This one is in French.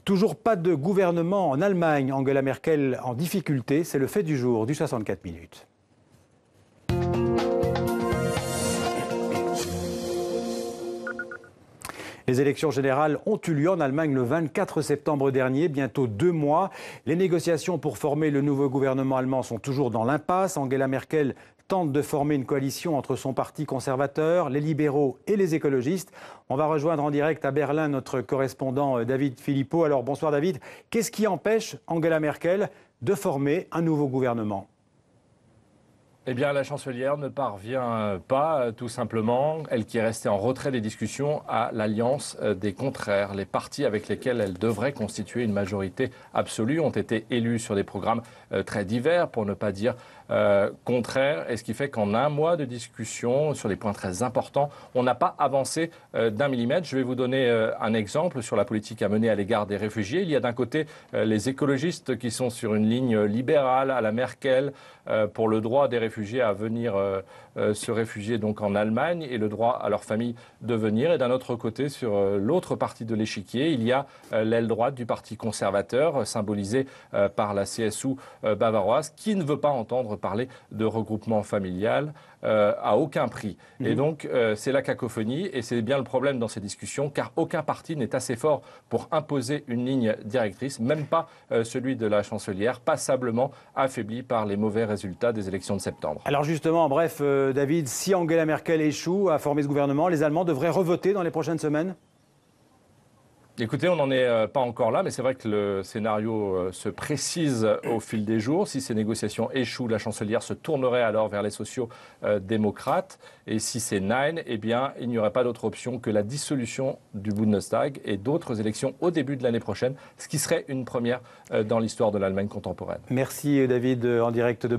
Toujours pas de gouvernement en Allemagne. Angela Merkel en difficulté, c'est le fait du jour du 64 minutes. Les élections générales ont eu lieu en Allemagne le 24 septembre dernier, bientôt 2 mois. Les négociations pour former le nouveau gouvernement allemand sont toujours dans l'impasse. Angela Merkel tente de former une coalition entre son parti conservateur, les libéraux et les écologistes. On va rejoindre en direct à Berlin notre correspondant David Philippot. Alors bonsoir David, qu'est-ce qui empêche Angela Merkel de former un nouveau gouvernement ? Eh bien, la chancelière ne parvient pas, tout simplement, elle qui est restée en retrait des discussions, à l'alliance des contraires. Les partis avec lesquels elle devrait constituer une majorité absolue ont été élus sur des programmes très divers, pour ne pas dire contraires. Et ce qui fait qu'en un mois de discussion, sur des points très importants, on n'a pas avancé d'un millimètre. Je vais vous donner un exemple sur la politique à mener à l'égard des réfugiés. Il y a d'un côté les écologistes qui sont sur une ligne libérale à la Merkel pour le droit des réfugiés à venir se réfugier donc en Allemagne et le droit à leur famille de venir. Et d'un autre côté, sur l'autre partie de l'échiquier, il y a l'aile droite du parti conservateur, symbolisée par la CSU bavaroise, qui ne veut pas entendre parler de regroupement familial à aucun prix. Et donc, c'est la cacophonie et c'est bien le problème dans ces discussions, car aucun parti n'est assez fort pour imposer une ligne directrice, même pas celui de la chancelière, passablement affaibli par les mauvais résultats des élections de septembre. Alors justement, bref, David, si Angela Merkel échoue à former ce gouvernement, les Allemands devraient revoter dans les prochaines semaines ? Écoutez, on n'en est pas encore là, mais c'est vrai que le scénario se précise au fil des jours. Si ces négociations échouent, la chancelière se tournerait alors vers les sociaux-démocrates. Et si c'est Nein, eh bien, il n'y aurait pas d'autre option que la dissolution du Bundestag et d'autres élections au début de l'année prochaine, ce qui serait une première dans l'histoire de l'Allemagne contemporaine. Merci David, en direct de